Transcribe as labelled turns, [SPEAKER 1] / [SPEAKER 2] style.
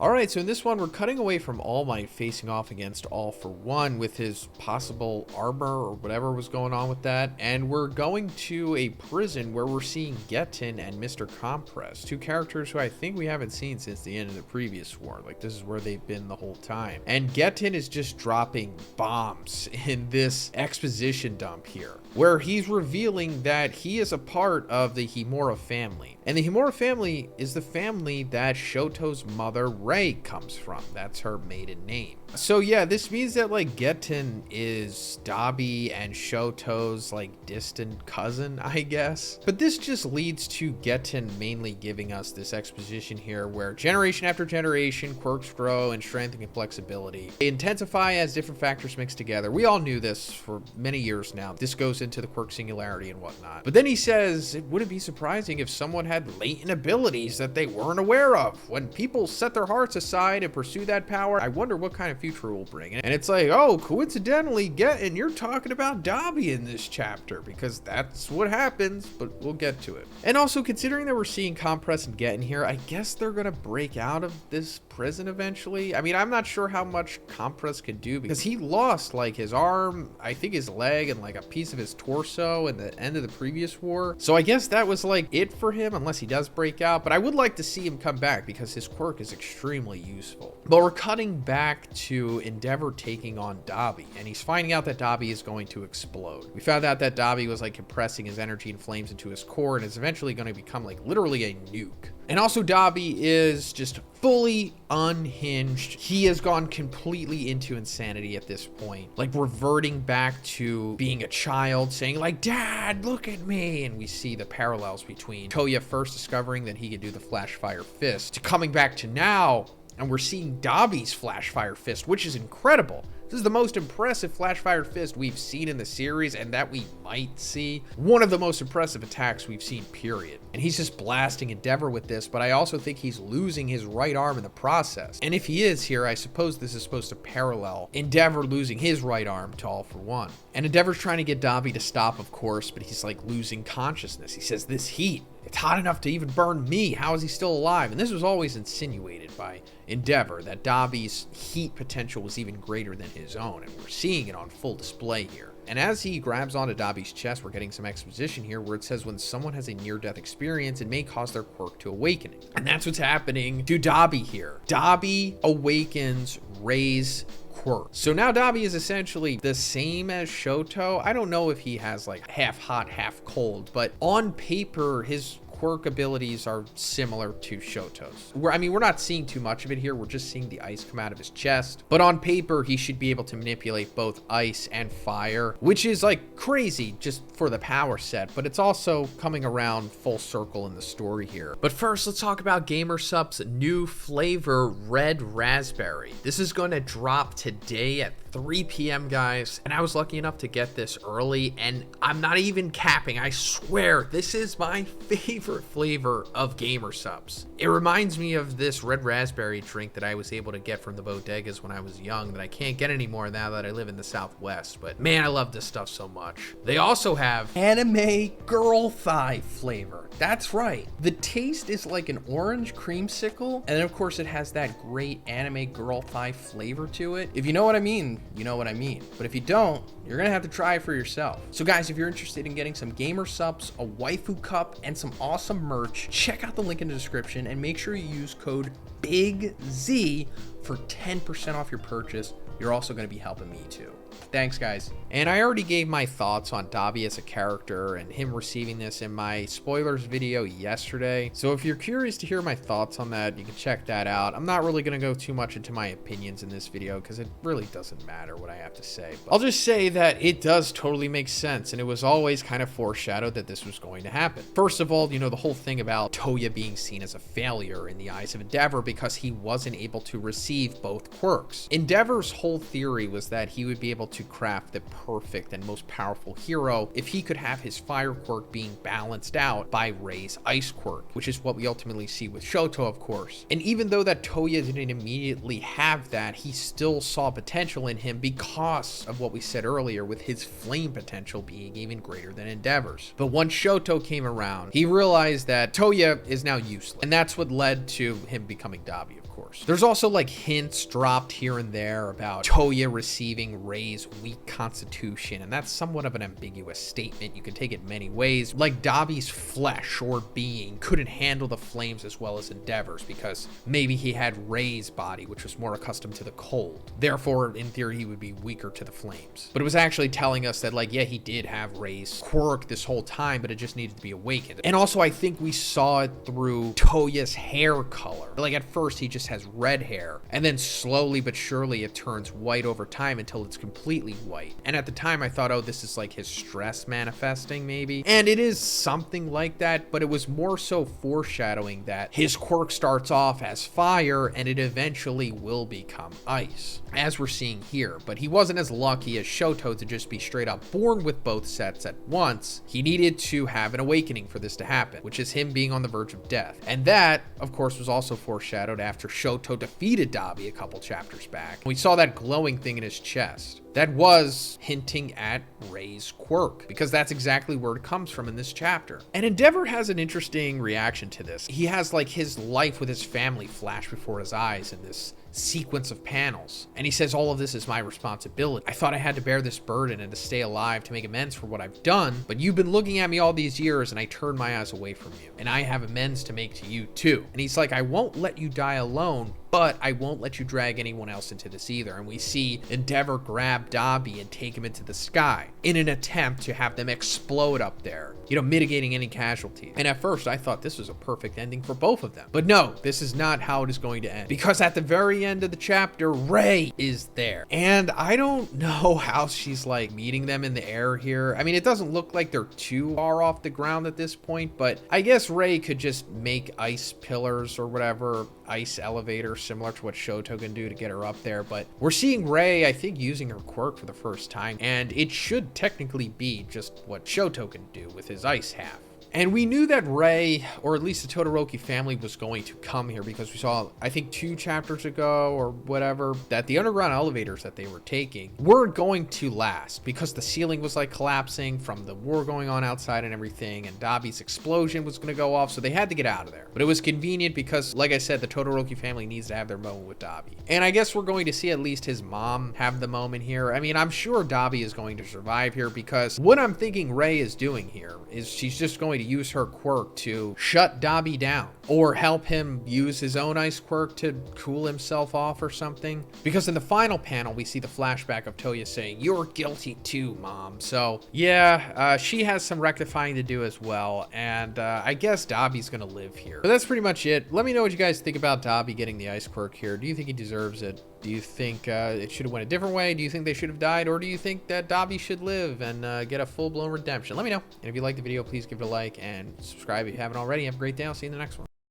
[SPEAKER 1] Alright, so in this one, we're cutting away from All Might facing off against All for One with his possible armor or whatever was going on with that. And we're going to a prison where we're seeing Getin and Mr. Compress, two characters who I think we haven't seen since the end of the previous war. Like, this is where they've been the whole time. And Getin is just dropping bombs in this exposition dump here, where he's revealing that he is a part of the Himura family. And the Himura family is the family that Shoto's mother, Rei, comes from. That's her maiden name. So yeah, this means that like Getin is Dabi and Shoto's like distant cousin, I guess. But this just leads to Getin mainly giving us this exposition here where generation after generation, quirks grow in strength and flexibility. They intensify as different factors mix together. We all knew this for many years now. This goes into the quirk singularity and whatnot. But then he says, it wouldn't be surprising if someone had latent abilities that they weren't aware of. When people set their hearts aside and pursue that power, I wonder what kind of future will bring. And it's like, oh, coincidentally, Getin, you're talking about Dabi in this chapter, because that's what happens, but we'll get to it. And also, considering that we're seeing Compress and Getin here, I guess they're gonna break out of this prison eventually. I mean, I'm not sure how much Compress could do, because he lost like his arm, I think his leg, and like a piece of his torso in the end of the previous war. So I guess that was like it for him, unless he does break out. But I would like to see him come back because his quirk is extremely useful. But we're cutting back to Endeavor taking on Dabi, and he's finding out that Dabi is going to explode. We found out that Dabi was like compressing his energy and flames into his core and is eventually going to become like literally a nuke. And also Dabi is just fully unhinged. He has gone completely into insanity at this point, like reverting back to being a child, saying like, "Dad, look at me." And we see the parallels between Toya first discovering that he could do the flash fire fist to coming back to now, and we're seeing Dabi's flash fire fist, which is incredible. This is the most impressive flash fire fist we've seen in the series, and that we might see. One of the most impressive attacks we've seen, period. And he's just blasting Endeavor with this, but I also think he's losing his right arm in the process. And if he is here, I suppose this is supposed to parallel Endeavor losing his right arm to All for One. And Endeavor's trying to get Dabi to stop, of course, but he's like losing consciousness. He says, "This heat, it's hot enough to even burn me. How is he still alive?" And this was always insinuated by Endeavor, that Dabi's heat potential was even greater than his own, and we're seeing it on full display here. And as he grabs onto Dabi's chest, we're getting some exposition here where it says when someone has a near-death experience, it may cause their quirk to awaken. And that's what's happening to Dabi here. Dabi awakens Rei's quirk. So now Dabi is essentially the same as Shoto. I don't know if he has like half hot, half cold, but on paper, his quirk abilities are similar to Shoto's. We're not seeing too much of it here. We're just seeing the ice come out of his chest. But on paper, he should be able to manipulate both ice and fire, which is like crazy just for the power set, but it's also coming around full circle in the story here. But first, let's talk about GamerSup's new flavor, Red Raspberry. This is going to drop today at 3 p.m. guys, and I was lucky enough to get this early, and I'm not even capping. I swear, this is my favorite flavor of GamerSup's. It reminds me of this red raspberry drink that I was able to get from the bodegas when I was young that I can't get anymore now that I live in the Southwest. But man, I love this stuff so much. They also have anime girl thigh flavor. That's right. The taste is like an orange creamsicle, and then of course it has that great anime girl thigh flavor to it. If you know what I mean, you know what I mean. But if you don't, you're gonna have to try it for yourself. So guys, if you're interested in getting some GamerSup's, a waifu cup, and some awesome merch, check out the link in the description and make sure you use code BIGZ for 10% off your purchase. You're also going to be helping me too. Thanks, guys. And I already gave my thoughts on Dabi as a character and him receiving this in my spoilers video yesterday. So if you're curious to hear my thoughts on that, you can check that out. I'm not really going to go too much into my opinions in this video because it really doesn't matter what I have to say. But I'll just say that it does totally make sense, and it was always kind of foreshadowed that this was going to happen. First of all, you know, the whole thing about Toya being seen as a failure in the eyes of Endeavor because he wasn't able to receive both quirks. Endeavor's whole theory was that he would be able to craft the perfect and most powerful hero if he could have his fire quirk being balanced out by Rei's ice quirk, which is what we ultimately see with Shoto, of course. And even though that Toya didn't immediately have that, he still saw potential in him because of what we said earlier with his flame potential being even greater than Endeavor's. But once Shoto came around, he realized that Toya is now useless, and that's what led to him becoming Dabi, of course. course. There's also like hints dropped here and there about Toya receiving Rei's weak constitution, and that's somewhat of an ambiguous statement. You can take it many ways. Like Dabi's flesh or being couldn't handle the flames as well as Endeavor's, because maybe he had Rei's body, which was more accustomed to the cold. Therefore, in theory, he would be weaker to the flames. But it was actually telling us that, like, yeah, he did have Rei's quirk this whole time, but it just needed to be awakened. And also, I think we saw it through Toya's hair color. Like, at first, he just has red hair, and then slowly but surely it turns white over time until it's completely white. And at the time, I thought, oh, this is like his stress manifesting, maybe. And it is something like that, but it was more so foreshadowing that his quirk starts off as fire, and it eventually will become ice, as we're seeing here. But he wasn't as lucky as Shoto to just be straight up born with both sets at once. He needed to have an awakening for this to happen, which is him being on the verge of death. And that, of course, was also foreshadowed after Shoto defeated Dabi a couple chapters back. We saw that glowing thing in his chest. That was hinting at Rei's quirk, because that's exactly where it comes from in this chapter. And Endeavor has an interesting reaction to this. He has like his life with his family flash before his eyes in this sequence of panels. And he says, all of this is my responsibility. I thought I had to bear this burden and to stay alive to make amends for what I've done, but you've been looking at me all these years and I turned my eyes away from you. And I have amends to make to you too. And he's like, I won't let you die alone, but I won't let you drag anyone else into this either. And we see Endeavor grab Dabi and take him into the sky in an attempt to have them explode up there, you know, mitigating any casualties. And at first I thought this was a perfect ending for both of them. But no, this is not how it is going to end, because at the very end of the chapter, Rei is there. And I don't know how she's like meeting them in the air here. I mean, it doesn't look like they're too far off the ground at this point, but I guess Rei could just make ice pillars or whatever, ice elevator, similar to what Shoto can do to get her up there. But we're seeing Rei, I think, using her quirk for the first time, and it should technically be just what Shoto can do with his ice half. And we knew that Rei, or at least the Todoroki family, was going to come here, because we saw, I think 2 chapters ago or whatever, that the underground elevators that they were taking weren't going to last, because the ceiling was like collapsing from the war going on outside and everything, and Dabi's explosion was going to go off, so they had to get out of there. But it was convenient because, like I said, the Todoroki family needs to have their moment with Dabi. And I guess we're going to see at least his mom have the moment here. I mean, I'm sure Dabi is going to survive here, because what I'm thinking Rei is doing here is she's just going to use her quirk to shut Dabi down, or help him use his own ice quirk to cool himself off or something. Because in the final panel, we see the flashback of Toya saying, "You're guilty too, Mom." So yeah, she has some rectifying to do as well. And I guess Dabi's gonna live here. But that's pretty much it. Let me know what you guys think about Dabi getting the ice quirk here. Do you think he deserves it? Do you think it should have went a different way? Do you think they should have died? Or do you think that Dabi should live and get a full-blown redemption? Let me know. And if you liked the video, please give it a like and subscribe if you haven't already. Have a great day. I'll see you in the next one.